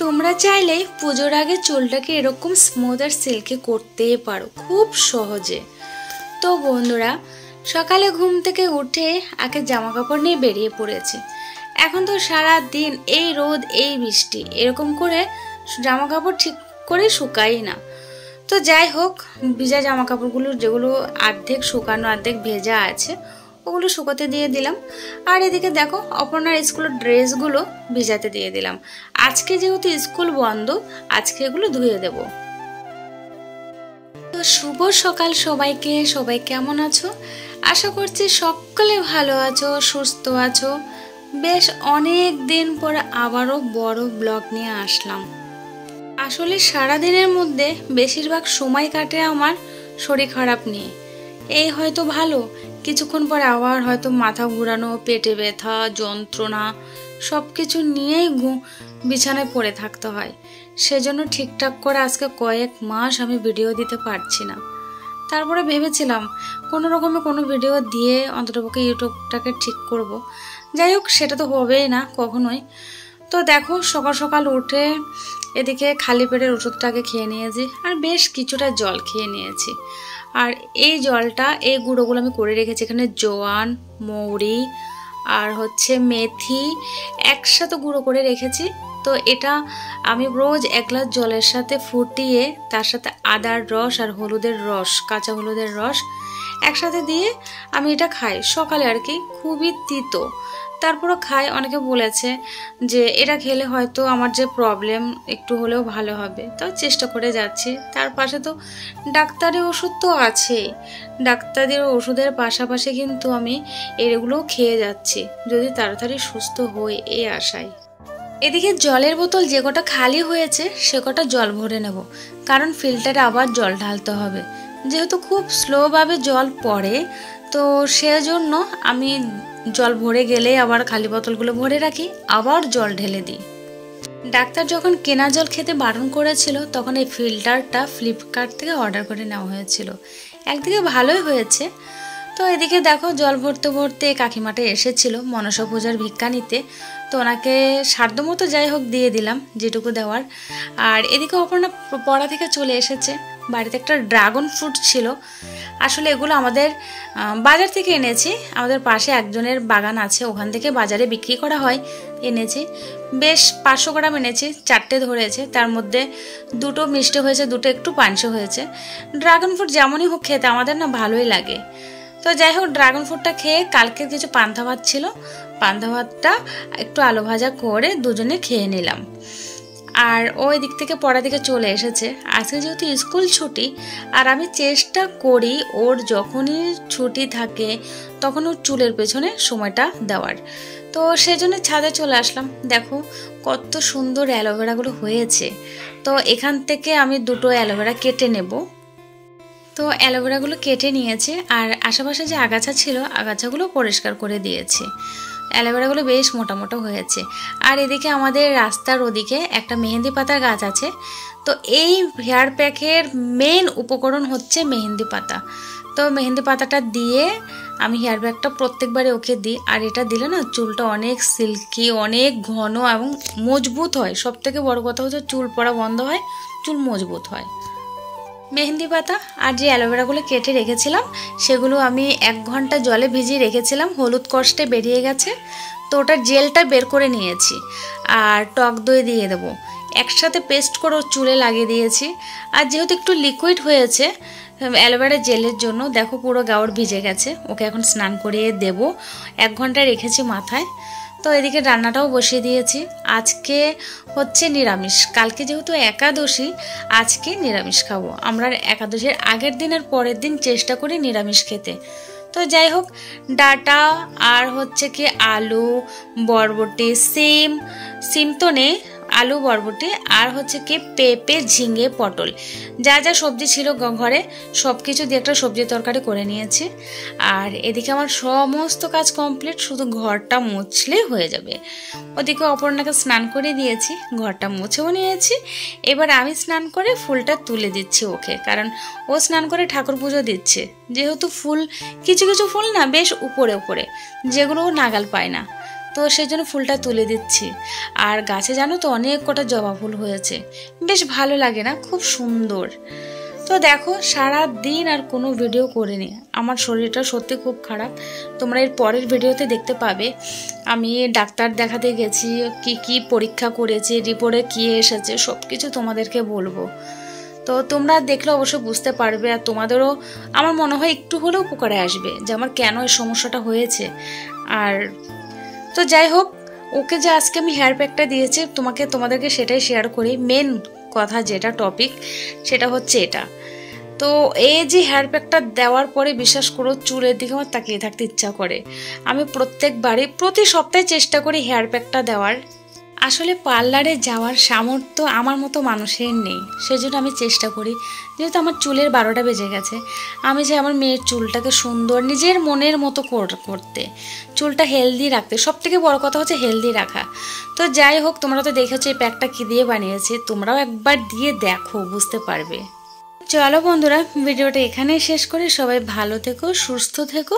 তোমরা চাইলে পুজোর আগে চুলটাকে এরকম স্মুথ আর সিল্কি করতেই পারো খুব সহজে। তো বন্ধুরা, সকালে ঘুম থেকে উঠে আগে জামা কাপড় নিয়ে বেরিয়ে পড়েছি। এখন তো সারা দিন এই রোদ এই বৃষ্টি এরকম করে জামা কাপড় ঠিক করে শুকাই না। তো যাই হোক, ভিজা জামা কাপড়গুলো যেগুলো অর্ধেক শুকানো অর্ধেক ভেজা আছে ওগুলো শুকাতে দিয়ে দিলাম। আর এদিকে দেখো অপর্ণার স্কুলের ড্রেসগুলো ভিজাতে দিয়ে দিলাম। আজকে যেহেতু স্কুল বন্ধ, আজকে এগুলো ধুয়ে দেব। তো শুভ সকাল সবাইকে। সবাই কেমন আছো? আশা করছি সকলে ভালো আছো, সুস্থ আছো। বেশ অনেক দিন পরে আবারও বড় ব্লগ নিয়ে আসলাম। আসলে সারাদিনের মধ্যে বেশিরভাগ সময় কাটে আমার শরীর খারাপ নিয়ে। এই হয়তো ভালো, কিছুক্ষণ পর আবার হয়তো মাথা ঘোরানো, পেটে ব্যথা, যন্ত্রণা সব কিছু নিয়েই বিছানায় পড়ে থাকতে হয়। সেজন্য ঠিকঠাক করে আজকে কয়েক মাস আমি ভিডিও দিতে পারছি না। তারপরে ভেবেছিলাম কোনো রকমে কোনো ভিডিও দিয়ে অন্ততপক্ষে ইউটিউবটাকে ঠিক করব। যাই হোক, সেটা তো হবেই না কখনোই। তো দেখো সকাল সকাল উঠে এদিকে খালি পেটের ওষুধটাকে খেয়ে নিয়েছি আর বেশ কিছুটা জল খেয়ে নিয়েছি। আর এই জলটা, এই গুঁড়োগুলো আমি করে রেখেছি। এখানে জোয়ান, মৌরি আর হচ্ছে মেথি একসাথে গুঁড়ো করে রেখেছি। তো এটা আমি রোজ এক গ্লাস জলের সাথে ফুটিয়ে তার সাথে আদার রস আর হলুদের রস, কাঁচা হলুদের রস একসাথে দিয়ে আমি এটা খাই সকালে আর কি। খুবই তিতো, তারপরও খাই। অনেকে বলেছে যে এটা খেলে হয়তো আমার যে প্রবলেম একটু হলেও ভালো হবে, তাও চেষ্টা করে যাচ্ছি। তার পাশে তো ডাক্তারি ওষুধ তো আছেই, ডাক্তারের ওষুধের পাশাপাশি কিন্তু আমি এগুলোও খেয়ে যাচ্ছি যদি তাড়াতাড়ি সুস্থ হই এই আশায়। এদিকে জলের বোতল যে কটা খালি হয়েছে সে কটা জল ভরে নেব, কারণ ফিল্টারে আবার জল ঢালতে হবে। যেহেতু খুব স্লোভাবে জল পড়ে, তো সেজন্য আমি জল ভরে গেলে আবার খালি বোতলগুলো ভরে রাখি, আবার জল ঢেলে দিই। ডাক্তার যখন কেনা জল খেতে বারণ করেছিল তখন এই ফিল্টারটা ফ্লিপকার্ট থেকে অর্ডার করে নেওয়া হয়েছিল। একদিকে ভালোই হয়েছে। তো এদিকে দেখো জল ভরতে ভরতে কাকিমাটা এসেছিল মনসা পূজার ভিক্ষা নিতে। তো ওনাকে সাধ্যমতো যাই হোক দিয়ে দিলাম যেটুকু দেওয়ার। আর এদিকে অপর্ণা পড়া থেকে চলে এসেছে। বাড়িতে একটা ড্রাগন ফ্রুট ছিল। আসলে এগুলো আমাদের বাজার থেকে এনেছি। আমাদের পাশে একজনের বাগান আছে, ওখান থেকে বাজারে বিক্রি করা হয়। এনেছি বেশ 500 গ্রাম এনেছি, 4টে ধরেছে। তার মধ্যে 2টো মিষ্টি হয়েছে, 2টো একটু পানসে হয়েছে। ড্রাগন ফ্রুট যেমনই হোক খেতে আমাদের না ভালোই লাগে। তো যাই হোক, ড্রাগন ফ্রুটটা খেয়ে কালকের কিছু পান্তা ভাত ছিল, পান্তা ভাতটা একটু আলু ভাজা করে দুজনে খেয়ে নিলাম। আর ওই দিক থেকে পড়া দিকে চলে এসেছে। আজকে যেহেতু স্কুল ছুটি, আর আমি চেষ্টা করি ওর যখনই ছুটি থাকে তখন ওর চুলের পেছনে সময়টা দেওয়ার। তো সেজন্য ছাদে চলে আসলাম। দেখো কত সুন্দর অ্যালোভেরাগুলো হয়েছে। তো এখান থেকে আমি 2টো অ্যালোভেরা কেটে নেব। তো অ্যালোভেরাগুলো কেটে নিয়েছে আর আশেপাশে যে আগাছা ছিল আগাছাগুলো পরিষ্কার করে দিয়েছি। অ্যালোভেরাগুলো বেশ মোটা মোটা হয়েছে। আর এদিকে আমাদের রাস্তার ওদিকে একটা মেহেন্দি পাতার গাছ আছে। তো এই হেয়ার প্যাকের মেন উপকরণ হচ্ছে মেহেন্দি পাতা। তো মেহেন্দি পাতাটা দিয়ে আমি হেয়ার প্যাকটা প্রত্যেকবারে ওকে দিই। আর এটা দিলে না চুলটা অনেক সিল্কি, অনেক ঘন এবং মজবুত হয়। সব থেকে বড় কথা হচ্ছে চুল পড়া বন্ধ হয়, চুল মজবুত হয়। মেহেন্দি পাতা আর যে অ্যালোভেরাগুলো কেটে রেখেছিলাম সেগুলো আমি 1 ঘন্টা জলে ভিজিয়ে রেখেছিলাম। হলুদ কষ্টে বেরিয়ে গেছে, তো ওটার জেলটা বের করে নিয়েছি। আর টক দই দিয়ে দেবো, একসাথে পেস্ট করে চুলে লাগিয়ে দিয়েছি। আর যেহেতু একটু লিকুইড হয়েছে অ্যালোভেরা জেলের জন্য, দেখো পুরো গাউর ভিজে গেছে। ওকে এখন স্নান করিয়ে দেব। 1 ঘন্টা রেখেছি মাথায়। তো এদিকে রান্নাটাও বসিয়ে দিয়েছি। আজকে হচ্ছে নিরামিষ, কালকে যেহেতু একাদশী আজকে নিরামিষ খাবো। আমরা একাদশীর আগের দিন আর পরের দিন চেষ্টা করি নিরামিষ খেতে। তো যাই হোক, ডাটা আর হচ্ছে কি আলু, বরবটি, সিম তো নেই, আলু, বরবটি আর হচ্ছে কি পেঁপে, ঝিঙে, পটল, যা যা সবজি ছিল ঘরে সব কিছু দিয়ে একটা সবজি তরকারি করে নিয়েছি। আর এদিকে আমার সমস্ত কাজ কমপ্লিট, শুধু ঘরটা মুছলে হয়ে যাবে। ওদিকে অপর্ণাকে স্নান করে দিয়েছি, ঘরটা মুছেও নিয়েছি। এবার আমি স্নান করে ফুলটা তুলে দিচ্ছি ওকে, কারণ ও স্নান করে ঠাকুর পুজো দিচ্ছে। যেহেতু ফুল কিছু কিছু ফুল না বেশ উপরে উপরে, যেগুলো ও নাগাল পায় না। তো সেই জন্য ফুলটা তুলে দিচ্ছি। আর গাছে জানো তো অনেক কটা জবা ফুল হয়েছে, বেশ ভালো লাগে না, খুব সুন্দর। তো দেখো সারা দিন আর কোনো ভিডিও করিনি, আমার শরীরটা সত্যি খুব খারাপ। তোমরা এর পরের ভিডিওতে দেখতে পাবে আমি ডাক্তার দেখাতে গেছি, কি কি পরীক্ষা করেছি, রিপোর্টে কী এসেছে, সব কিছু তোমাদেরকে বলবো। তো তোমরা দেখলে অবশ্যই বুঝতে পারবে, আর তোমাদেরও আমার মনে হয় একটু হলেও উপকারে আসবে যে আমার কেন এই সমস্যাটা হয়েছে। আর তো যাই হোক, ওকে যে আজকে আমি হেয়ার প্যাকটা দিয়েছি তোমাদেরকে সেটাই শেয়ার করি। মেন কথা যেটা টপিক সেটা হচ্ছে এটা। তো এই যে হেয়ার প্যাকটা দেওয়ার পরে বিশ্বাস করো চুলের দিকে আমার তাকিয়ে থাকতে ইচ্ছা করে। আমি প্রতি সপ্তাহে চেষ্টা করি হেয়ার প্যাকটা দেওয়ার। আসলে পার্লারে যাওয়ার সামর্থ্য আমার মতো মানুষের নেই, সেজন্য আমি চেষ্টা করি। যেহেতু আমার চুলের 12টা বেজে গেছে, আমি যে আমার মেয়ের চুলটাকে সুন্দর নিজের মনের মতো করতে, চুলটা হেলদি রাখতে, সব থেকে বড় কথা হচ্ছে হেলদি রাখা। তো যাই হোক, তোমরা তো দেখেছো এই প্যাকটা কী দিয়ে বানিয়েছি, তোমরাও একবার দিয়ে দেখো, বুঝতে পারবে। চলো বন্ধুরা, ভিডিওটা এখানেই শেষ করি। সবাই ভালো থেকো, সুস্থ থেকো।